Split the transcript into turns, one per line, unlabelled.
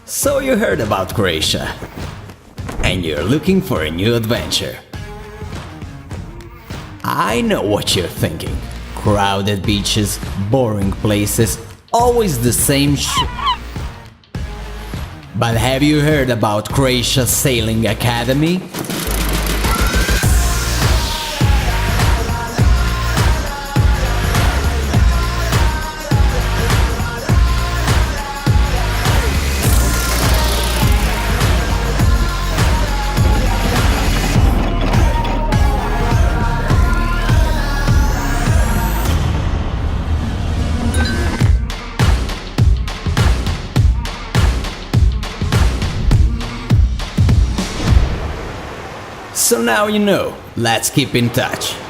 So you heard about Croatia, and you're looking for a new adventure. I know what you're thinking. Crowded beaches, boring places, always the same But have you heard about Croatia Sailing Academy? So now you know, let's keep in touch.